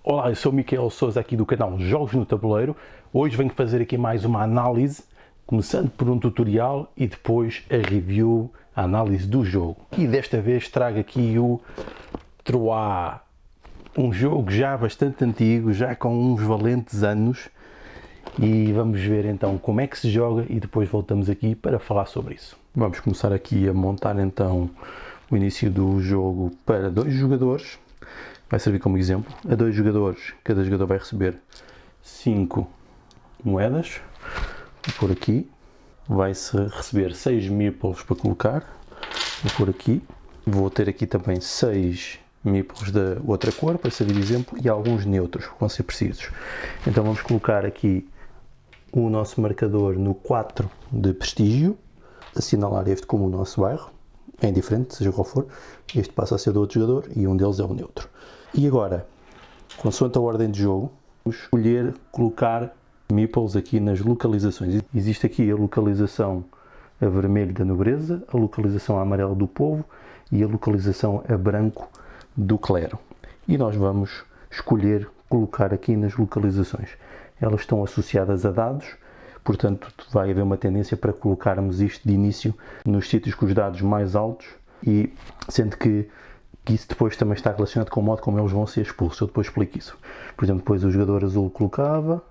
Olá, eu sou o Miquel Sousa aqui do canal Jogos no Tabuleiro. Hoje venho fazer aqui mais uma análise, começando por um tutorial e depois a review, a análise do jogo. E desta vez trago aqui o Troyes, um jogo já bastante antigo, já com uns valentes anos. E vamos ver então como é que se joga e depois voltamos aqui para falar sobre isso. Vamos começar aqui a montar então o início do jogo para 2 jogadores. Vai servir como exemplo. A 2 jogadores, cada jogador vai receber 5 moedas. Vou pôr aqui. Vai-se receber 6 meeples para colocar. Vou pôr aqui. Vou ter aqui também 6 meeples da outra cor, para servir de exemplo, e alguns neutros, que vão ser precisos. Então vamos colocar aqui o nosso marcador no 4 de prestígio. Assinalar este como o nosso bairro. É indiferente, seja qual for. Este passa a ser do outro jogador e um deles é o neutro. E agora, consoante a ordem de jogo, vamos escolher colocar meeples aqui nas localizações. Existe aqui a localização a vermelho da nobreza, a localização a amarelo do povo e a localização a branco do clero. E nós vamos escolher colocar aqui nas localizações. Elas estão associadas a dados, portanto vai haver uma tendência para colocarmos isto de início nos sítios com os dados mais altos, e sendo que isso depois também está relacionado com o modo como eles vão ser expulsos. Eu depois explico isso. Por exemplo, depois o jogador azul colocava,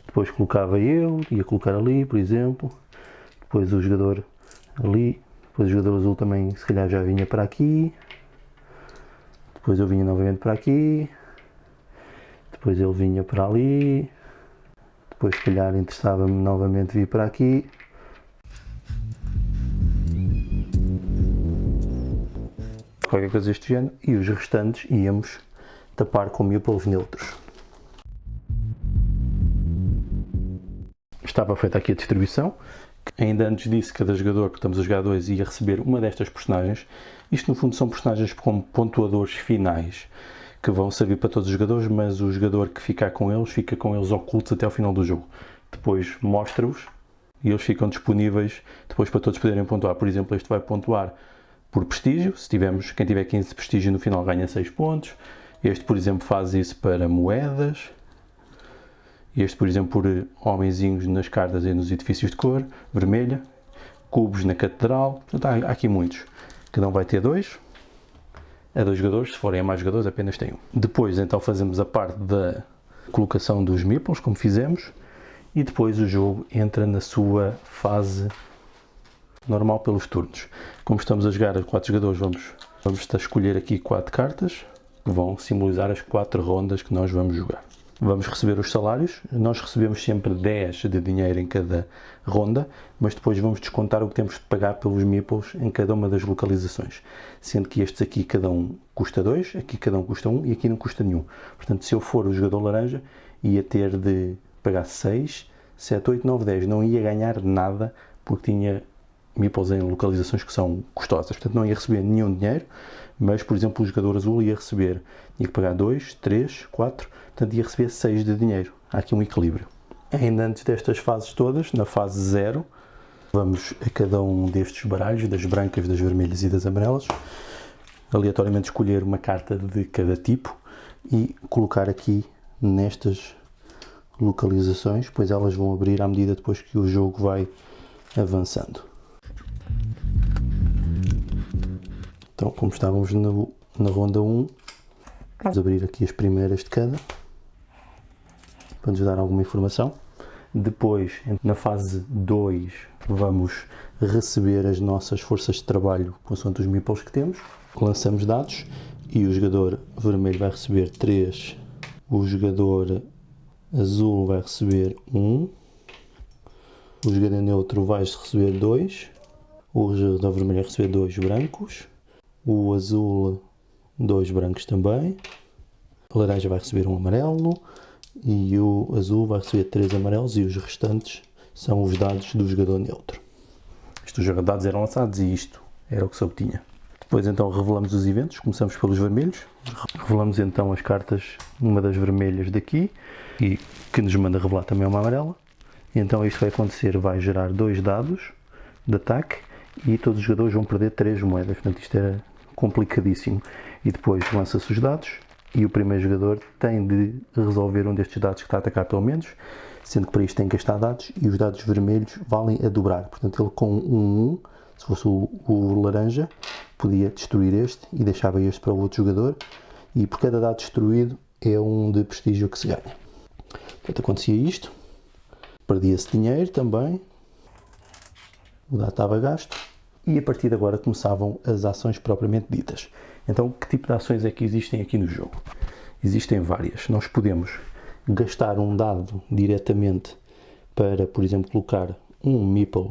depois colocava eu, ia colocar ali, por exemplo, depois o jogador ali, depois o jogador azul também se calhar já vinha para aqui, depois eu vinha novamente para aqui, depois ele vinha para ali, depois se calhar interessava-me novamente vir para aqui. Qualquer coisa deste género, e os restantes íamos tapar com meeples neutros. Estava feita aqui a distribuição. Ainda antes disso, cada jogador, porque estamos a jogar 2, ia receber uma destas personagens. Isto no fundo são personagens como pontuadores finais, que vão servir para todos os jogadores, mas o jogador que ficar com eles, fica com eles ocultos até ao final do jogo. Depois mostra-os e eles ficam disponíveis depois para todos poderem pontuar. Por exemplo, este vai pontuar por prestígio. Se tivermos, quem tiver 15 de prestígio no final ganha 6 pontos. Este, por exemplo, faz isso para moedas. Este, por exemplo, por homenzinhos nas cartas e nos edifícios de cor vermelha. Cubos na catedral. Portanto, há aqui muitos. Cada um vai ter 2. A 2 jogadores. Se forem a mais jogadores, apenas tem 1. Depois, então, fazemos a parte da colocação dos meeples, como fizemos. E depois o jogo entra na sua fase normal pelos turnos. Como estamos a jogar a 4 jogadores, vamos escolher aqui 4 cartas que vão simbolizar as 4 rondas que nós vamos jogar. Vamos receber os salários. Nós recebemos sempre 10 de dinheiro em cada ronda, mas depois vamos descontar o que temos de pagar pelos meeples em cada uma das localizações, sendo que estes aqui cada um custa 2, aqui cada um custa 1 e aqui não custa nenhum. Portanto, se eu for o jogador laranja, ia ter de pagar 6, 7, 8, 9, 10. Não ia ganhar nada porque tinha meeples em localizações que são custosas. Portanto, não ia receber nenhum dinheiro, mas, por exemplo, o jogador azul ia que pagar 2, 3, 4, portanto ia receber 6 de dinheiro. Há aqui um equilíbrio. Ainda antes destas fases todas, na fase 0, vamos a cada um destes baralhos, das brancas, das vermelhas e das amarelas, aleatoriamente escolher uma carta de cada tipo e colocar aqui nestas localizações, pois elas vão abrir à medida depois que o jogo vai avançando. Então, como estávamos na ronda 1, vamos abrir aqui as primeiras de cada, para nos dar alguma informação. Depois, na fase 2, vamos receber as nossas forças de trabalho consoante os meeples que temos. Lançamos dados e o jogador vermelho vai receber 3, o jogador azul vai receber 1, o jogador neutro vai receber 2, o jogador vermelho vai receber 2 brancos, o azul 2 brancos também, a laranja vai receber 1 amarelo e o azul vai receber 3 amarelos, e os restantes são os dados do jogador neutro. Os dados eram lançados e isto era o que se obtinha. Depois então revelamos os eventos, começamos pelos vermelhos, revelamos então as cartas, uma das vermelhas daqui, e que nos manda revelar também uma amarela. E então isto vai acontecer, vai gerar 2 dados de ataque e todos os jogadores vão perder 3 moedas, portanto isto era complicadíssimo. E depois lança-se os dados e o primeiro jogador tem de resolver um destes dados que está a atacar pelo menos, sendo que para isto tem que gastar dados e os dados vermelhos valem a dobrar. Portanto, ele com um 1, se fosse o laranja, podia destruir este e deixava este para o outro jogador, e por cada dado destruído é um de prestígio que se ganha. Portanto, acontecia isto, perdia-se dinheiro também, o dado estava gasto, e a partir de agora começavam as ações propriamente ditas. Então, que tipo de ações é que existem aqui no jogo? Existem várias. Nós podemos gastar um dado diretamente para, por exemplo, colocar um meeple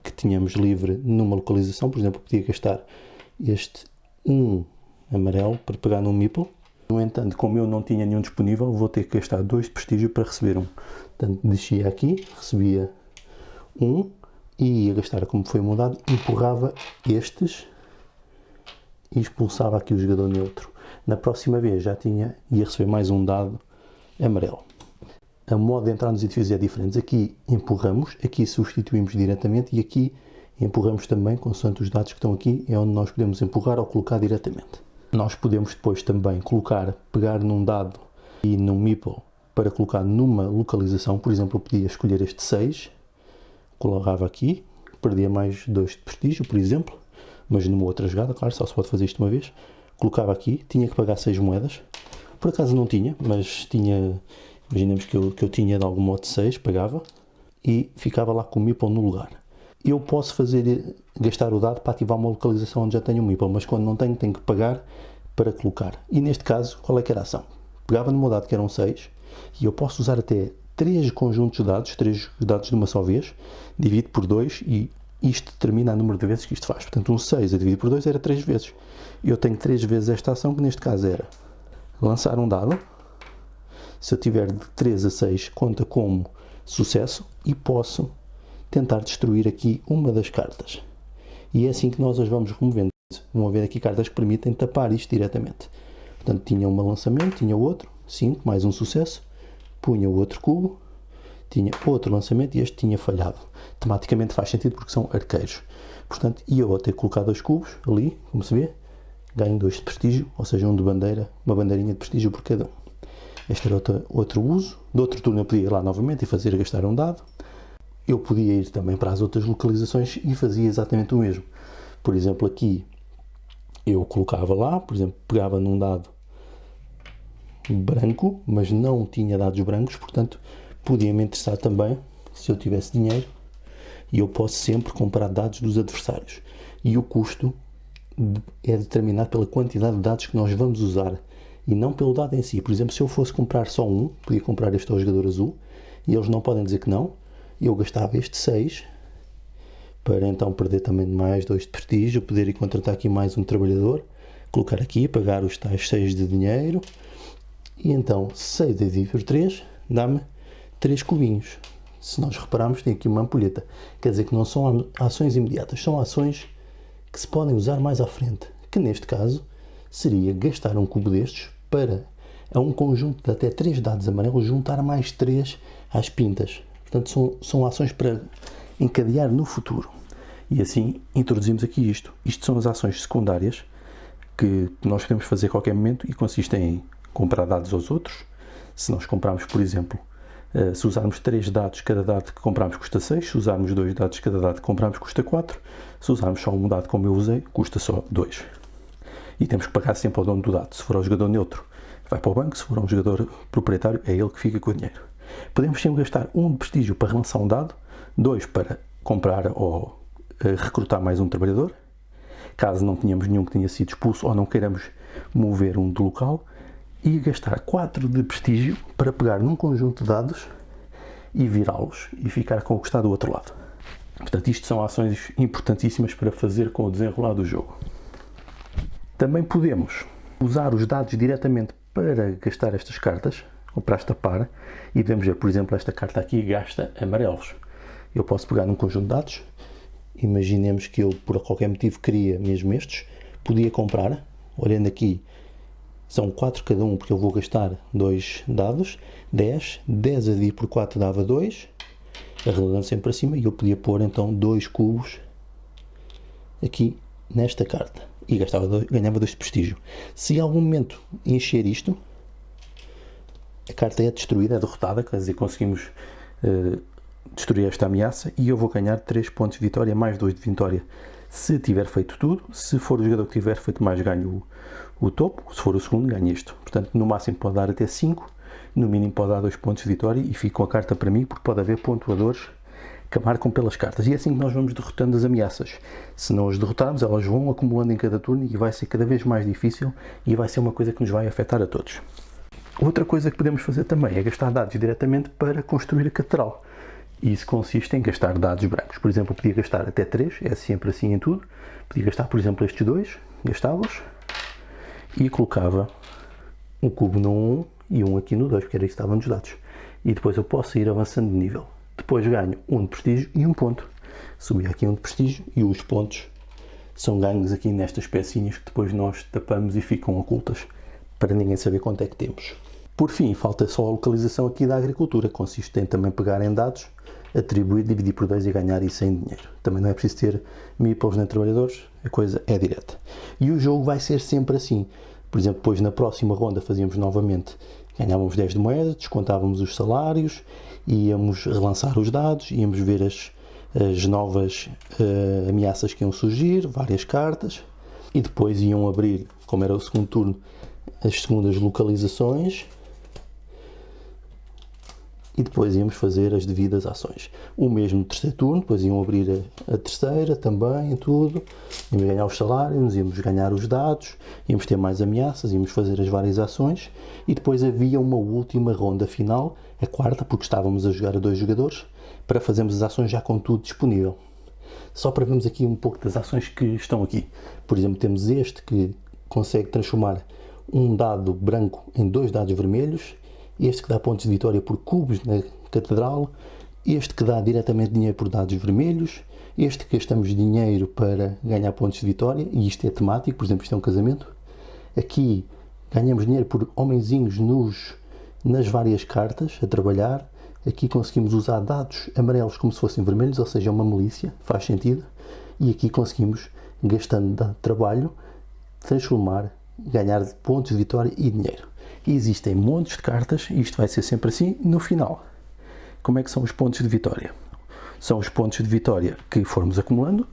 que tínhamos livre numa localização. Por exemplo, podia gastar este 1 amarelo para pegar num meeple. No entanto, como eu não tinha nenhum disponível, vou ter que gastar 2 de prestígio para receber um. Portanto, descia aqui, recebia 1 e ia gastar, como foi mudado, empurrava estes e expulsava aqui o jogador neutro. Na próxima vez já ia receber mais um dado amarelo. A modo de entrar nos edifícios é diferente. Aqui empurramos, aqui substituímos diretamente e aqui empurramos também, consoante os dados que estão aqui, é onde nós podemos empurrar ou colocar diretamente. Nós podemos depois também pegar num dado e num meeple para colocar numa localização. Por exemplo, eu podia escolher este 6, colocava aqui, perdia mais 2 de prestígio, por exemplo, mas numa outra jogada, claro, só se pode fazer isto uma vez. Colocava aqui, tinha que pagar 6 moedas. Por acaso não tinha, mas tinha, imaginemos que eu tinha de algum modo 6, pagava e ficava lá com o meeple no lugar. Eu posso gastar o dado para ativar uma localização onde já tenho um meeple, mas quando não tenho que pagar para colocar. E neste caso, qual é que era a ação? Pegava no meu dado que eram 6 e eu posso usar até 3 conjuntos de dados, 3 dados de uma só vez, divido por 2 e isto determina o número de vezes que isto faz. Portanto, um 6 a dividir por 2 era 3 vezes. Eu tenho 3 vezes esta ação, que neste caso era lançar um dado. Se eu tiver de 3 a 6, conta como sucesso e posso tentar destruir aqui uma das cartas. E é assim que nós as vamos removendo. Vão haver aqui cartas que permitem tapar isto diretamente. Portanto, tinha um lançamento, tinha outro, 5, mais um sucesso, punha o outro cubo, tinha outro lançamento e este tinha falhado. Tematicamente faz sentido porque são arqueiros. Portanto, ia eu ter que colocar 2 cubos ali, como se vê, ganho 2 de prestígio, ou seja, um de bandeira, uma bandeirinha de prestígio por cada um. Este era outro uso. Do outro turno eu podia ir lá novamente e fazer gastar um dado. Eu podia ir também para as outras localizações e fazia exatamente o mesmo. Por exemplo, aqui eu colocava lá, por exemplo, pegava num dado branco, mas não tinha dados brancos, portanto, podia-me interessar também, se eu tivesse dinheiro, e eu posso sempre comprar dados dos adversários. E o custo é determinado pela quantidade de dados que nós vamos usar e não pelo dado em si. Por exemplo, se eu fosse comprar só um, podia comprar este ao jogador azul e eles não podem dizer que não. Eu gastava este 6 para então perder também mais 2 de prestígio, poder ir contratar aqui mais um trabalhador, colocar aqui, pagar os tais 6 de dinheiro e então 6 dividido por 3 dá-me 3 cubinhos. Se nós repararmos, tem aqui uma ampulheta. Quer dizer que não são ações imediatas, são ações que se podem usar mais à frente, que neste caso seria gastar um cubo destes para, a um conjunto de até 3 dados amarelos, juntar mais 3 às pintas. Portanto, são ações para encadear no futuro. E assim introduzimos aqui isto. Isto são as ações secundárias que nós podemos fazer a qualquer momento e consistem em comprar dados aos outros. Se nós comprarmos, por exemplo, se usarmos 3 dados, cada dado que comprarmos custa 6. Se usarmos 2 dados, cada dado que comprarmos custa 4. Se usarmos só um dado como eu usei, custa só 2. E temos que pagar sempre ao dono do dado. Se for ao jogador neutro, vai para o banco. Se for a um jogador proprietário, é ele que fica com o dinheiro. Podemos sempre gastar 1 de prestígio para relançar um dado, 2 para comprar ou recrutar mais um trabalhador, caso não tenhamos nenhum que tenha sido expulso ou não queiramos mover um do local, e gastar 4 de prestígio para pegar num conjunto de dados e virá-los e ficar com o que está do outro lado. Portanto, isto são ações importantíssimas para fazer com o desenrolar do jogo. Também podemos usar os dados diretamente para gastar estas cartas, ou para as tapar, e podemos ver, por exemplo, esta carta aqui gasta amarelos. Eu posso pegar num conjunto de dados, imaginemos que eu por qualquer motivo queria mesmo estes, podia comprar, olhando aqui, são 4 cada um, porque eu vou gastar 2 dados, 10 a dividir por 4 dava 2, arredondando sempre para cima, e eu podia pôr então 2 cubos aqui nesta carta, e ganhava 2 de prestígio. Se em algum momento encher isto, a carta é destruída, é derrotada, quer dizer, conseguimos destruir esta ameaça e eu vou ganhar 3 pontos de vitória, mais 2 de vitória se tiver feito tudo. Se for o jogador que tiver feito mais, ganho o topo. Se for o segundo, ganho isto. Portanto, no máximo pode dar até 5, no mínimo pode dar 2 pontos de vitória e fica com a carta para mim, porque pode haver pontuadores que marcam pelas cartas. E é assim que nós vamos derrotando as ameaças. Se não as derrotarmos, elas vão acumulando em cada turno e vai ser cada vez mais difícil e vai ser uma coisa que nos vai afetar a todos. Outra coisa que podemos fazer também é gastar dados diretamente para construir a catedral. E isso consiste em gastar dados brancos. Por exemplo, eu podia gastar até 3, é sempre assim em tudo. Podia gastar, por exemplo, estes 2, gastava-os e colocava um cubo no 1 e um aqui no 2, porque era isso que estava nos dados. E depois eu posso ir avançando de nível. Depois ganho 1 de prestígio e 1 ponto. Subi aqui 1 de prestígio e os pontos são ganhos aqui nestas pecinhas que depois nós tapamos e ficam ocultas para ninguém saber quanto é que temos. Por fim, falta só a localização aqui da agricultura. Consiste em também pegar em dados, atribuir, dividir por 2 e ganhar isso em dinheiro. Também não é preciso ter meeples nem trabalhadores, a coisa é direta. E o jogo vai ser sempre assim. Por exemplo, depois na próxima ronda fazíamos novamente, ganhávamos 10 de moeda, descontávamos os salários, íamos relançar os dados, íamos ver as novas ameaças que iam surgir, várias cartas, e depois iam abrir, como era o segundo turno, as segundas localizações, e depois íamos fazer as devidas ações. O mesmo no terceiro turno, depois iam abrir a terceira também, tudo, íamos ganhar os salários, íamos ganhar os dados, íamos ter mais ameaças, íamos fazer as várias ações, e depois havia uma última ronda final, a quarta, porque estávamos a jogar a 2 jogadores, para fazermos as ações já com tudo disponível. Só para vermos aqui um pouco das ações que estão aqui. Por exemplo, temos este que consegue transformar um dado branco em 2 dados vermelhos, este que dá pontos de vitória por cubos na catedral, este que dá diretamente dinheiro por dados vermelhos, este que gastamos dinheiro para ganhar pontos de vitória, e isto é temático, por exemplo, isto é um casamento. Aqui ganhamos dinheiro por homenzinhos nas várias cartas a trabalhar. Aqui conseguimos usar dados amarelos como se fossem vermelhos, ou seja, uma milícia, faz sentido. E aqui conseguimos, gastando trabalho, transformar, ganhar pontos de vitória e dinheiro. E existem montes de cartas, e isto vai ser sempre assim, no final. Como é que são os pontos de vitória? São os pontos de vitória que formos acumulando,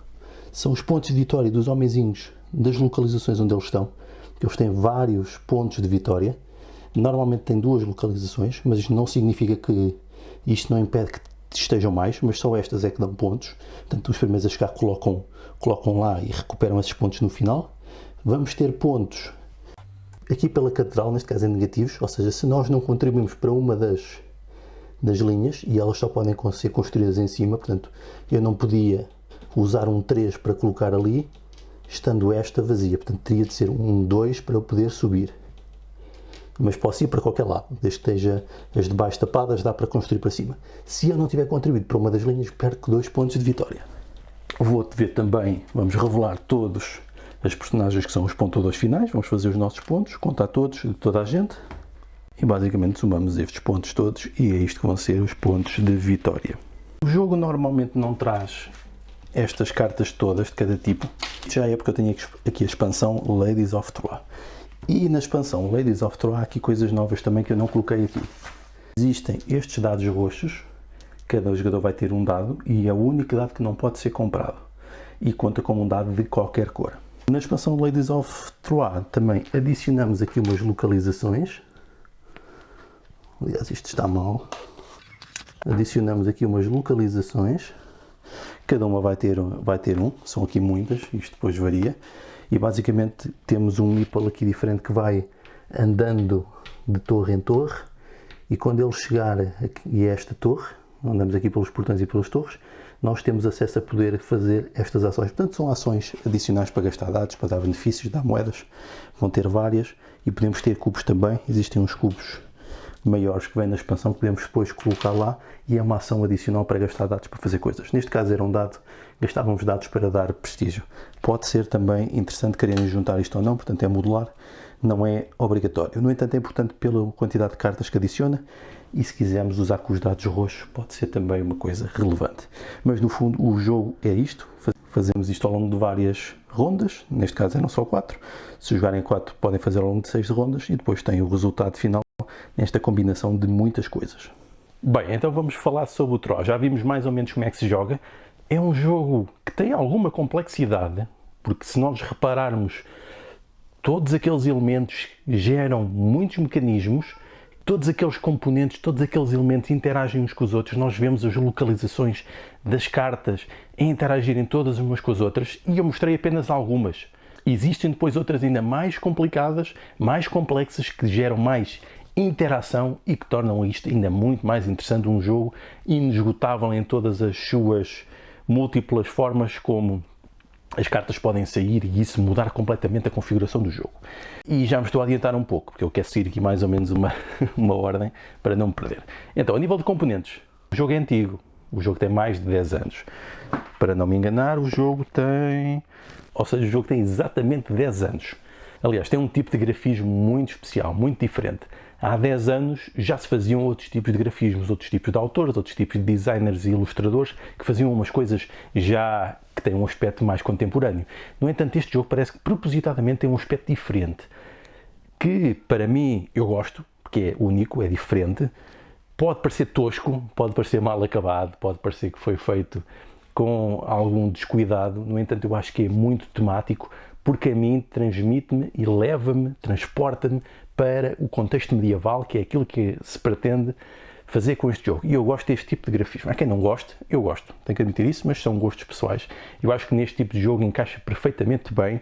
são os pontos de vitória dos homenzinhos das localizações onde eles estão. Eles têm vários pontos de vitória, normalmente têm 2 localizações, mas isto não significa que isto não impede que estejam mais, mas só estas é que dão pontos. Portanto, os primeiros a chegar colocam lá e recuperam esses pontos no final. Vamos ter pontos aqui pela catedral, neste caso em negativos, ou seja, se nós não contribuímos para uma das linhas, e elas só podem ser construídas em cima, portanto, eu não podia usar um 3 para colocar ali, estando esta vazia, portanto, teria de ser um 2 para eu poder subir. Mas posso ir para qualquer lado, desde que esteja as de baixo tapadas, dá para construir para cima. Se eu não tiver contribuído para uma das linhas, perco 2 pontos de vitória. Vou-te ver também, vamos revelar todos as personagens que são os pontuadores finais, vamos fazer os nossos pontos, contar todos, de toda a gente, e basicamente somamos estes pontos todos e é isto que vão ser os pontos de vitória. O jogo normalmente não traz estas cartas todas de cada tipo, já é porque eu tenho aqui a expansão Ladies of Troyes. E na expansão Ladies of Troyes há aqui coisas novas também que eu não coloquei aqui. Existem estes dados roxos, cada jogador vai ter um dado e é o único dado que não pode ser comprado e conta como um dado de qualquer cor. Na expansão Ladies of Troyes também adicionamos aqui umas localizações. Aliás, isto está mal. Adicionamos aqui umas localizações. Cada uma vai ter um. São aqui muitas, isto depois varia. E basicamente temos um meeple aqui diferente que vai andando de torre em torre. E quando ele chegar aqui a esta torre, andamos aqui pelos portões e pelas torres, nós temos acesso a poder fazer estas ações. Portanto, são ações adicionais para gastar dados, para dar benefícios, dar moedas. Vão ter várias e podemos ter cubos também. Existem uns cubos maiores que vêm na expansão que podemos depois colocar lá e é uma ação adicional para gastar dados para fazer coisas. Neste caso era um dado, gastávamos dados para dar prestígio. Pode ser também interessante quererem juntar isto ou não, portanto é modular, não é obrigatório. No entanto é importante pela quantidade de cartas que adiciona e se quisermos usar com os dados roxos pode ser também uma coisa relevante. Mas no fundo o jogo é isto, fazemos isto ao longo de várias rondas, neste caso eram só 4, se jogarem 4 podem fazer ao longo de 6 rondas e depois tem o resultado final ideal nesta combinação de muitas coisas. Bem, então vamos falar sobre o Tro. Já vimos mais ou menos como é que se joga. É um jogo que tem alguma complexidade, porque se nós repararmos, todos aqueles elementos geram muitos mecanismos, todos aqueles componentes, todos aqueles elementos interagem uns com os outros. Nós vemos as localizações das cartas a interagirem todas umas com as outras, e eu mostrei apenas algumas. Existem depois outras ainda mais complicadas, mais complexas, que geram mais interação e que tornam isto ainda muito mais interessante, um jogo inesgotável em todas as suas múltiplas formas como as cartas podem sair e isso mudar completamente a configuração do jogo. E já me estou a adiantar um pouco, porque eu quero seguir aqui mais ou menos uma ordem para não me perder. Então, a nível de componentes, o jogo é antigo, o jogo tem mais de 10 anos. Para não me enganar, o jogo tem exatamente 10 anos. Aliás, tem um tipo de grafismo muito especial, muito diferente. Há 10 anos já se faziam outros tipos de grafismos, outros tipos de autores, outros tipos de designers e ilustradores que faziam umas coisas já que têm um aspecto mais contemporâneo. No entanto, este jogo parece que propositadamente tem um aspecto diferente, que para mim eu gosto, porque é único, é diferente. Pode parecer tosco, pode parecer mal acabado, pode parecer que foi feito com algum descuidado, no entanto eu acho que é muito temático, porque a mim transmite-me e leva-me, transporta-me para o contexto medieval, que é aquilo que se pretende fazer com este jogo. E eu gosto deste tipo de grafismo. Há quem não goste, eu gosto, tenho que admitir isso, mas são gostos pessoais. Eu acho que neste tipo de jogo encaixa perfeitamente bem,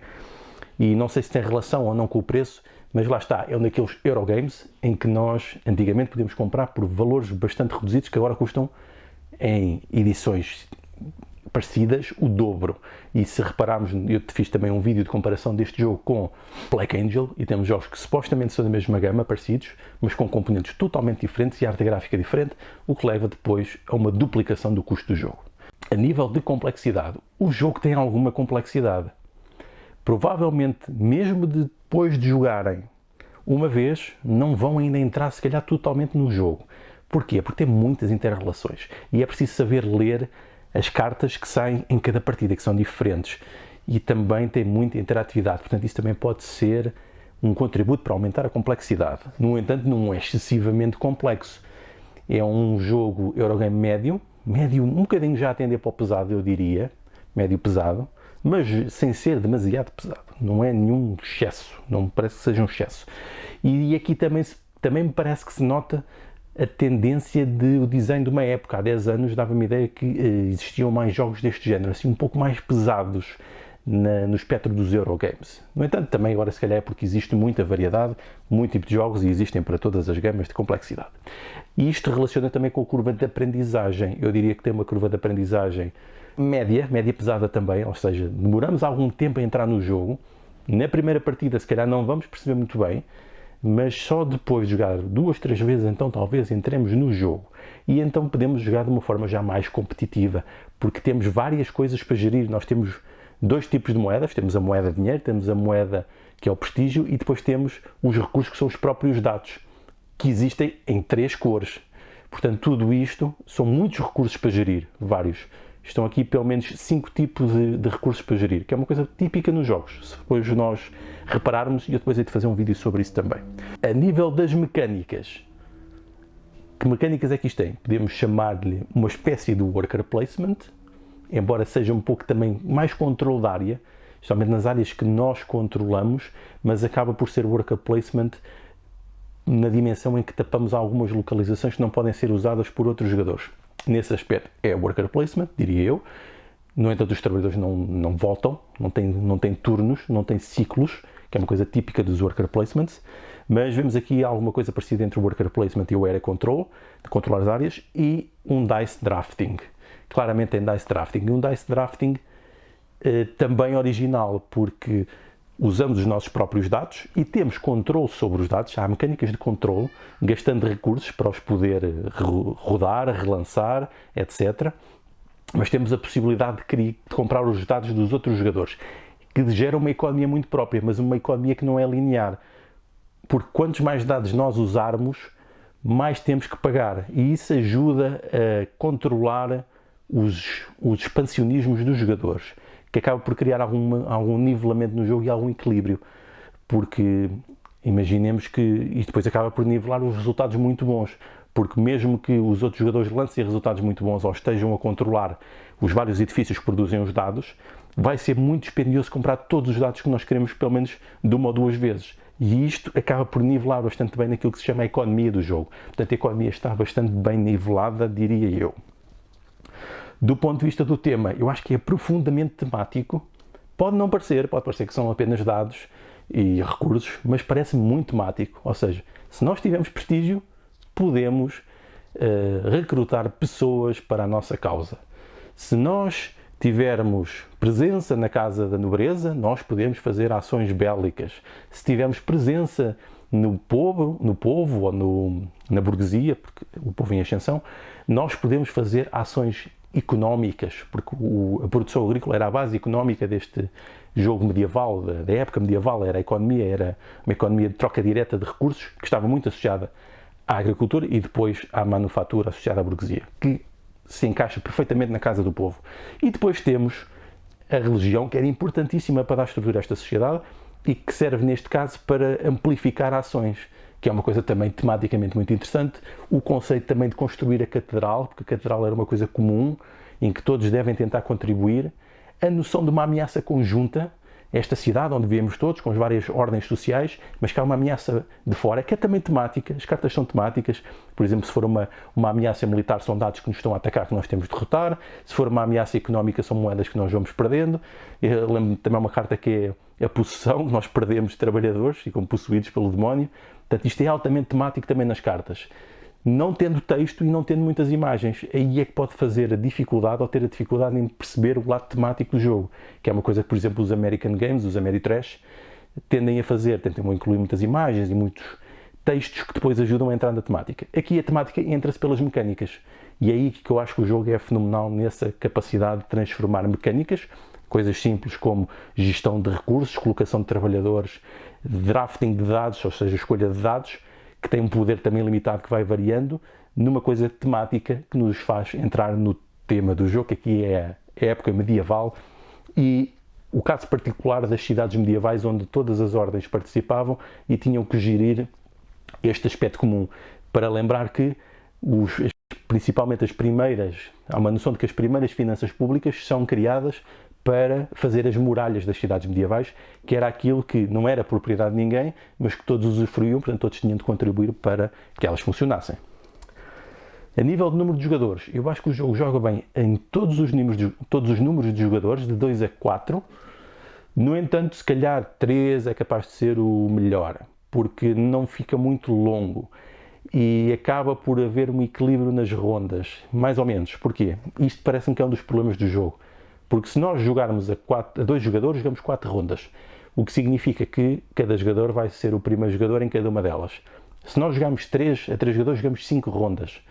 e não sei se tem relação ou não com o preço, mas lá está, é um daqueles Eurogames em que nós antigamente podíamos comprar por valores bastante reduzidos, que agora custam em edições parecidas o dobro. E se repararmos, eu te fiz também um vídeo de comparação deste jogo com Black Angel, e temos jogos que supostamente são da mesma gama, parecidos, mas com componentes totalmente diferentes e arte gráfica diferente, o que leva depois a uma duplicação do custo do jogo. A nível de complexidade, o jogo tem alguma complexidade. Provavelmente, mesmo depois de jogarem uma vez, não vão ainda entrar se calhar totalmente no jogo. Porquê? Porque tem muitas inter-relações e é preciso saber ler as cartas que saem em cada partida, que são diferentes, e também tem muita interatividade, portanto isso também pode ser um contributo para aumentar a complexidade. No entanto, não é excessivamente complexo. É um jogo Eurogame médio, um bocadinho já a tender para o pesado, eu diria, médio pesado, mas sem ser demasiado pesado. Não é nenhum excesso, não me parece que seja um excesso. E aqui também me parece que se nota a tendência do design de uma época. Há 10 anos dava-me a ideia que existiam mais jogos deste género, assim um pouco mais pesados no espectro dos Eurogames. No entanto, também agora se calhar é porque existe muita variedade, muito tipo de jogos e existem para todas as gamas de complexidade. E isto relaciona também com a curva de aprendizagem. Eu diria que tem uma curva de aprendizagem média pesada também, ou seja, demoramos algum tempo a entrar no jogo. Na primeira partida se calhar não vamos perceber muito bem, mas só depois de jogar 2, 3 vezes, então talvez entremos no jogo. E então podemos jogar de uma forma já mais competitiva, porque temos várias coisas para gerir. Nós temos 2 tipos de moedas, temos a moeda de dinheiro, temos a moeda que é o prestígio, e depois temos os recursos que são os próprios dados, que existem em 3 cores. Portanto, tudo isto são muitos recursos para gerir, vários. Estão aqui pelo menos 5 tipos de recursos para gerir, que é uma coisa típica nos jogos. Se depois nós repararmos, e eu depois hei de fazer um vídeo sobre isso também. A nível das mecânicas, que mecânicas é que isto tem? Podemos chamar-lhe uma espécie de worker placement, embora seja um pouco também mais controle da área, especialmente nas áreas que nós controlamos, mas acaba por ser worker placement na dimensão em que tapamos algumas localizações que não podem ser usadas por outros jogadores. Nesse aspecto é worker placement, diria eu. No entanto, os trabalhadores não voltam, não têm turnos, não têm ciclos, que é uma coisa típica dos worker placements, mas vemos aqui alguma coisa parecida entre o worker placement e o area control, de controlar as áreas, e um dice drafting. Claramente tem dice drafting. E um dice drafting também original, porque usamos os nossos próprios dados e temos controle sobre os dados. Há mecânicas de controle, gastando recursos para os poder rodar, relançar, etc. Mas temos a possibilidade de comprar os dados dos outros jogadores, que gera uma economia muito própria, mas uma economia que não é linear. Porque quantos mais dados nós usarmos, mais temos que pagar. E isso ajuda a controlar os expansionismos dos jogadores, que acaba por criar algum nivelamento no jogo e algum equilíbrio, porque imaginemos que isto depois acaba por nivelar os resultados muito bons, porque mesmo que os outros jogadores lancem resultados muito bons ou estejam a controlar os vários edifícios que produzem os dados, vai ser muito dispendioso comprar todos os dados que nós queremos, pelo menos de uma ou duas vezes. E isto acaba por nivelar bastante bem naquilo que se chama a economia do jogo. Portanto, a economia está bastante bem nivelada, diria eu. Do ponto de vista do tema, eu acho que é profundamente temático. Pode não parecer, pode parecer que são apenas dados e recursos, mas parece muito temático. Ou seja, se nós tivermos prestígio, podemos recrutar pessoas para a nossa causa. Se nós tivermos presença na casa da nobreza, nós podemos fazer ações bélicas. Se tivermos presença no povo ou na burguesia, porque o povo em ascensão, nós podemos fazer ações económicas, porque a produção agrícola era a base económica deste jogo medieval, da época medieval, era uma economia de troca direta de recursos, que estava muito associada à agricultura e depois à manufatura associada à burguesia, que se encaixa perfeitamente na casa do povo. E depois temos a religião, que era importantíssima para dar estrutura a esta sociedade e que serve, neste caso, para amplificar ações, que é uma coisa também tematicamente muito interessante. O conceito também de construir a catedral, porque a catedral era uma coisa comum, em que todos devem tentar contribuir. A noção de uma ameaça conjunta, esta cidade onde vivemos todos, com as várias ordens sociais, mas que há uma ameaça de fora, que é também temática. As cartas são temáticas. Por exemplo, se for uma ameaça militar, são dados que nos estão a atacar, que nós temos de derrotar. Se for uma ameaça económica, são moedas que nós vamos perdendo. Eu lembro também uma carta que é a possessão, que nós perdemos trabalhadores, ficam possuídos pelo demónio. Portanto, isto é altamente temático também nas cartas. Não tendo texto e não tendo muitas imagens, aí é que pode fazer a dificuldade ou ter a dificuldade em perceber o lado temático do jogo, que é uma coisa que, por exemplo, os American Games, os Ameritrash, tendem a fazer, tentam incluir muitas imagens e muitos textos que depois ajudam a entrar na temática. Aqui a temática entra-se pelas mecânicas, e é aí que eu acho que o jogo é fenomenal nessa capacidade de transformar mecânicas, coisas simples como gestão de recursos, colocação de trabalhadores, drafting de dados, ou seja, escolha de dados, que tem um poder também limitado que vai variando, numa coisa temática que nos faz entrar no tema do jogo, que aqui é a época medieval, e o caso particular das cidades medievais onde todas as ordens participavam e tinham que gerir este aspecto comum, para lembrar que principalmente há uma noção de que as primeiras finanças públicas são criadas para fazer as muralhas das cidades medievais, que era aquilo que não era propriedade de ninguém, mas que todos usufruíam, portanto todos tinham de contribuir para que elas funcionassem. A nível de número de jogadores, eu acho que o jogo joga bem em todos os números de jogadores, de 2 a 4. No entanto, se calhar 3 é capaz de ser o melhor, porque não fica muito longo e acaba por haver um equilíbrio nas rondas, mais ou menos. Porquê? Isto parece-me que é um dos problemas do jogo. Porque se nós jogarmos a 2 jogadores, jogamos 4 rondas. O que significa que cada jogador vai ser o primeiro jogador em cada uma delas. Se nós jogarmos a 3 jogadores, jogamos 5 rondas.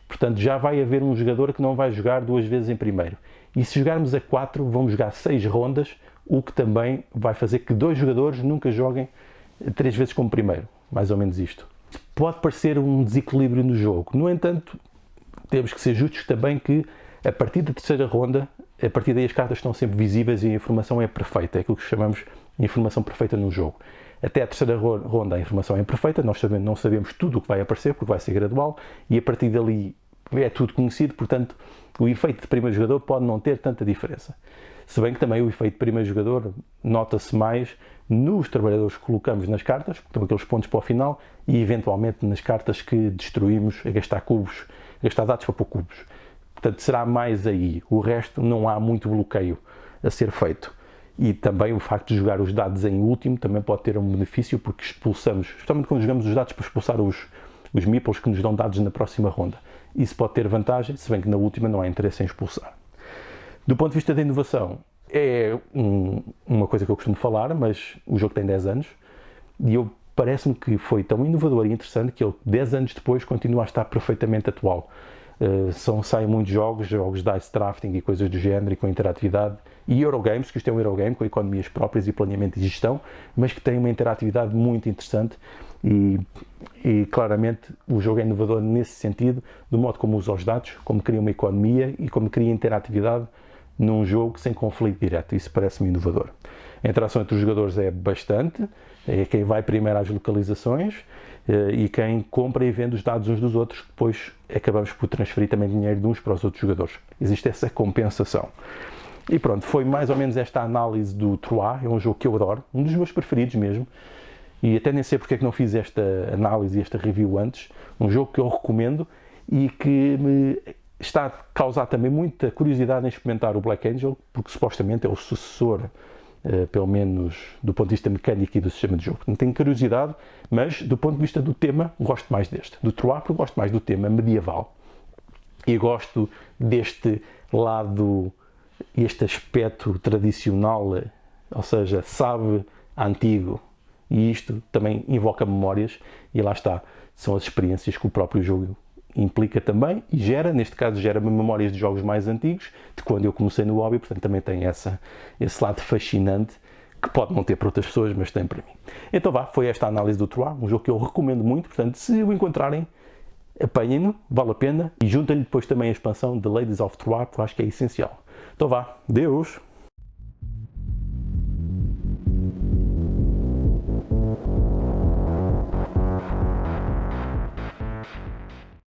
Portanto, já vai haver um jogador que não vai jogar 2 vezes em primeiro. E se jogarmos a 4, vamos jogar 6 rondas, o que também vai fazer que 2 jogadores nunca joguem 3 vezes como primeiro. Mais ou menos isto. Pode parecer um desequilíbrio no jogo. No entanto, temos que ser justos também que a partir da terceira ronda, a partir daí as cartas estão sempre visíveis e a informação é perfeita. É aquilo que chamamos de informação perfeita no jogo. Até a terceira ronda a informação é perfeita, nós não sabemos tudo o que vai aparecer, porque vai ser gradual, e a partir dali é tudo conhecido, portanto o efeito de primeiro jogador pode não ter tanta diferença. Se bem que também o efeito de primeiro jogador nota-se mais nos trabalhadores que colocamos nas cartas, que estão aqueles pontos para o final, e eventualmente nas cartas que destruímos a gastar cubos, a gastar dados para pôr cubos. Portanto, será mais aí. O resto não há muito bloqueio a ser feito. E também o facto de jogar os dados em último também pode ter um benefício, porque expulsamos, especialmente quando jogamos os dados para expulsar os meeples que nos dão dados na próxima ronda. Isso pode ter vantagem, se bem que na última não há interesse em expulsar. Do ponto de vista da inovação, é uma coisa que eu costumo falar, mas o jogo tem 10 anos e parece-me que foi tão inovador e interessante que ele, 10 anos depois, continua a estar perfeitamente atual. Saem muitos jogos de dice drafting e coisas do género e com interatividade, e Eurogames, que isto é um Eurogame com economias próprias e planeamento e gestão, mas que tem uma interatividade muito interessante e claramente o jogo é inovador nesse sentido, do modo como usa os dados, como cria uma economia e como cria interatividade num jogo sem conflito direto. Isso parece-me inovador. A interação entre os jogadores é bastante, é quem vai primeiro às localizações e quem compra e vende os dados uns dos outros, depois acabamos por transferir também dinheiro de uns para os outros jogadores. Existe essa compensação. E pronto, foi mais ou menos esta análise do Troyes, é um jogo que eu adoro, um dos meus preferidos mesmo, e até nem sei porque é que não fiz esta análise e esta review antes, um jogo que eu recomendo e que me está a causar também muita curiosidade em experimentar o Black Angel, porque supostamente é o sucessor, pelo menos do ponto de vista mecânico e do sistema de jogo. Não tenho curiosidade, mas do ponto de vista do tema, gosto mais deste. Do Troyes, porque gosto mais do tema medieval. E gosto deste lado, este aspecto tradicional, ou seja, sabe antigo. E isto também invoca memórias, e lá está, são as experiências que o próprio jogo implica também, e gera, neste caso, gera-me memórias de jogos mais antigos, de quando eu comecei no hobby, portanto também tem esse lado fascinante, que pode não ter para outras pessoas, mas tem para mim. Então vá, foi esta a análise do Troyes, um jogo que eu recomendo muito, portanto, se o encontrarem, apanhem-no, vale a pena, e juntem-lhe depois também a expansão de Ladies of Troyes, que eu acho que é essencial. Então vá, Deus!